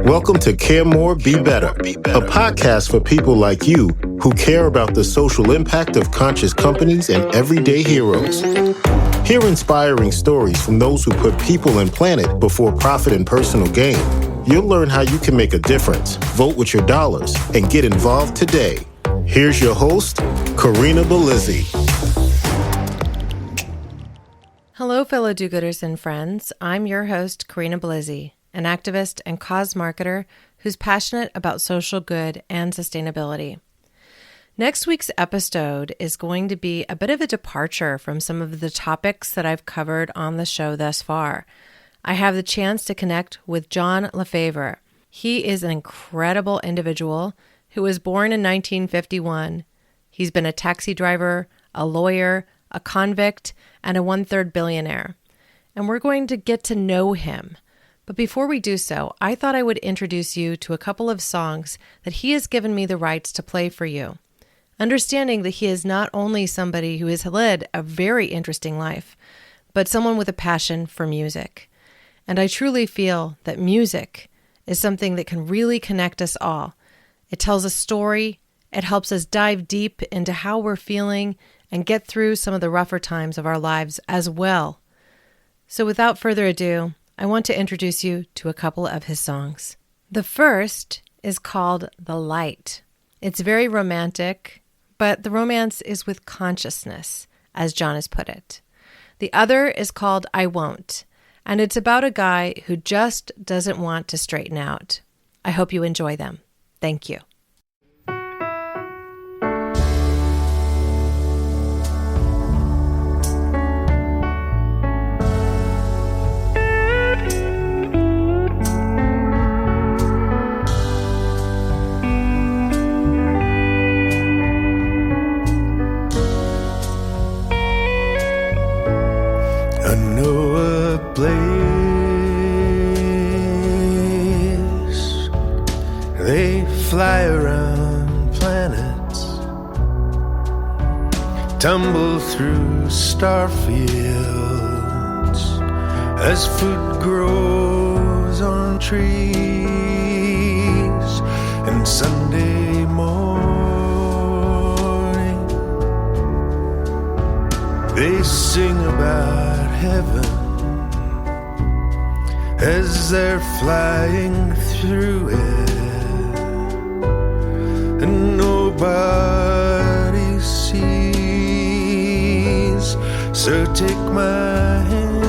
Welcome to Care More, Be Better, a podcast for people like you who care about the social impact of conscious companies and everyday heroes. Hear inspiring stories from those who put people and planet before profit and personal gain. You'll learn how you can make a difference, vote with your dollars, and get involved today. Here's your host, Karina Belizzi. Hello, fellow do-gooders and friends. I'm your host, Karina Belizzi, an activist and cause marketer who's passionate about social good and sustainability. Next week's episode is going to be a bit of a departure from some of the topics that I've covered on the show thus far. I have the chance to connect with John LeFebvre. He is an incredible individual who was born in 1951. He's been a taxi driver, a lawyer, a convict, and a one-third billionaire. And we're going to get to know him. But before we do so, I thought I would introduce you to a couple of songs that he has given me the rights to play for you. Understanding that he is not only somebody who has led a very interesting life, but someone with a passion for music. And I truly feel that music is something that can really connect us all. It tells a story, it helps us dive deep into how we're feeling and get through some of the rougher times of our lives as well. So without further ado, I want to introduce you to a couple of his songs. The first is called The Light. It's very romantic, but the romance is with consciousness, as John has put it. The other is called I Won't, and it's about a guy who just doesn't want to straighten out. I hope you enjoy them. Thank you. They fly around planets, tumble through star fields as food grows on trees. And Sunday morning they sing about heaven as they're flying through it, and nobody sees. So take my hand,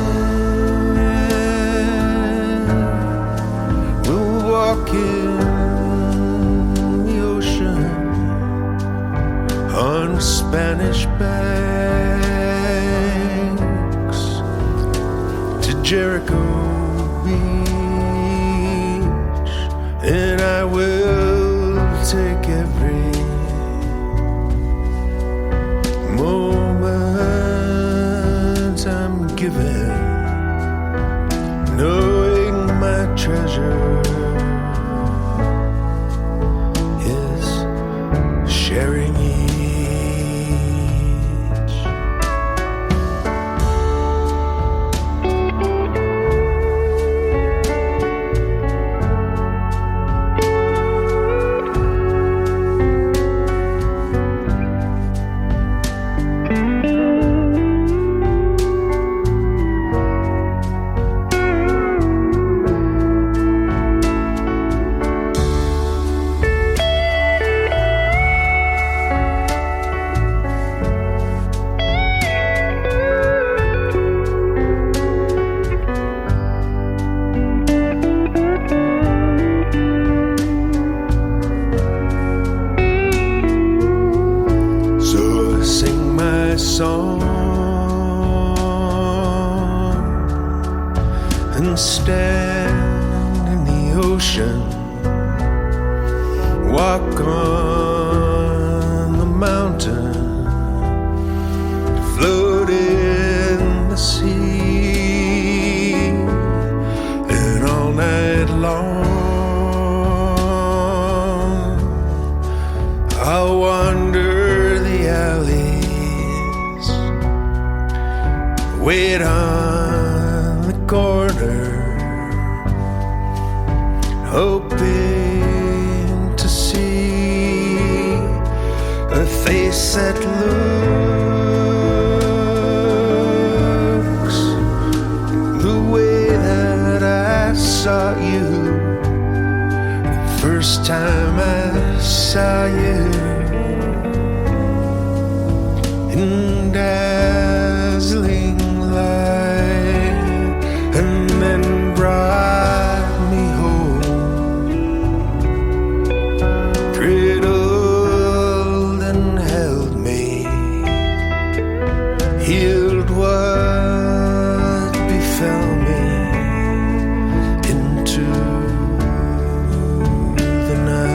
we'll walk in the ocean on Spanish banks to Jericho Beach, and I will take every moment I'm given, knowing my treasure is sharing each. Song and stand in the ocean, walk on the mountain, float in the sea, and all night long I'll wander the alley, wait on the corner, hoping to see a face that looks the way that I saw you the first time I saw you, in dazzling light, and then brought me home, cradled and held me, healed what befell me into the night.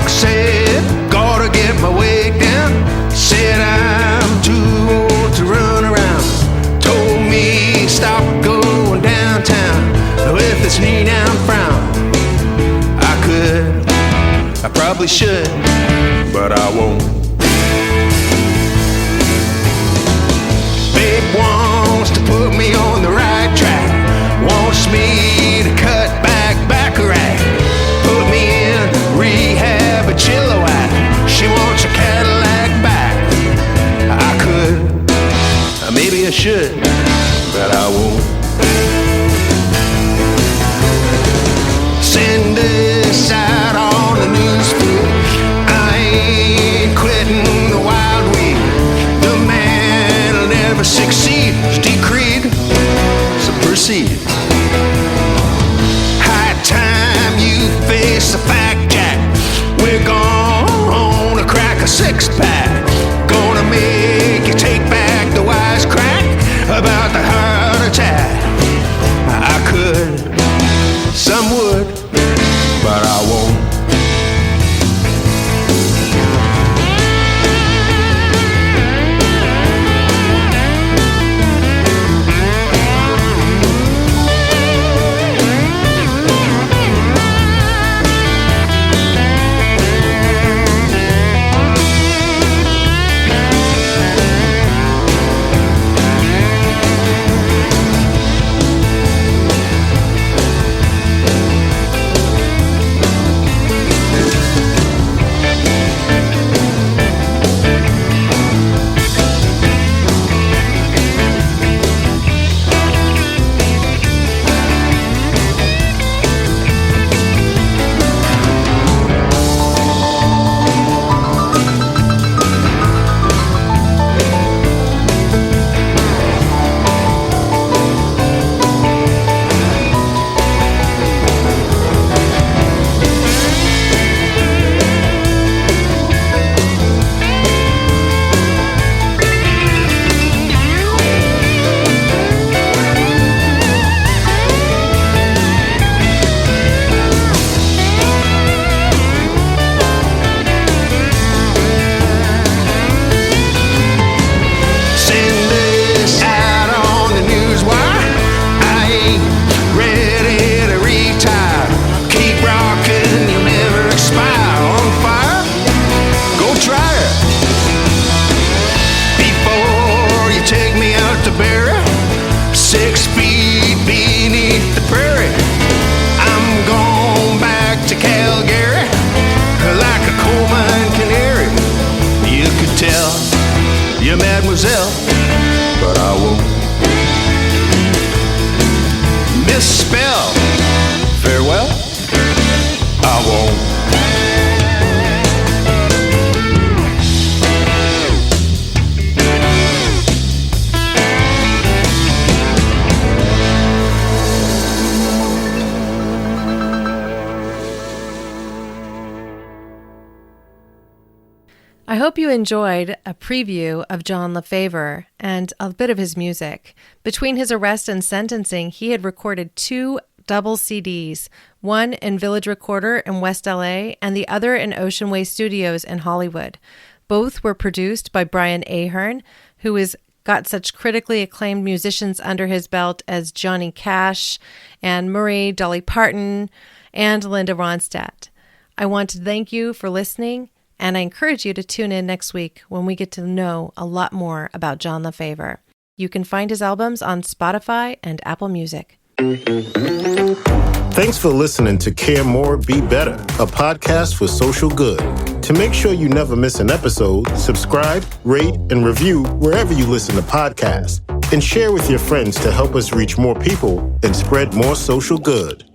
Said, gotta get my weight down. Said I'm too old to run around. Told me stop going downtown with this knee down frown. I could, I probably should, but I won't. Babe wants to put me on the right track. Wants me to cut back a rack. Put me in rehab, a Chilliwack. She wants a Cadillac back. I could, maybe I should, but I won't. Send this out on the newsfeed. I ain't quitting the wild weed. The man will never succeed. Decreed, so proceed. High time you face the fact, Jack. We're gonna crack a six-pack. Gonna make you take back the wise crack about the heart attack. I could, some would, but I won't. hope you enjoyed a preview of John LeFebvre and a bit of his music. Between his arrest and sentencing, he had recorded 2 double CDs, one in Village Recorder in West LA and the other in Oceanway Studios in Hollywood. Both were produced by Brian Ahern, who has got such critically acclaimed musicians under his belt as Johnny Cash, Anne Murray, Dolly Parton, and Linda Ronstadt. I want to thank you for listening, and I encourage you to tune in next week when we get to know a lot more about John LeFebvre. You can find his albums on Spotify and Apple Music. Thanks for listening to Care More, Be Better, a podcast for social good. To make sure you never miss an episode, subscribe, rate, and review wherever you listen to podcasts, and share with your friends to help us reach more people and spread more social good.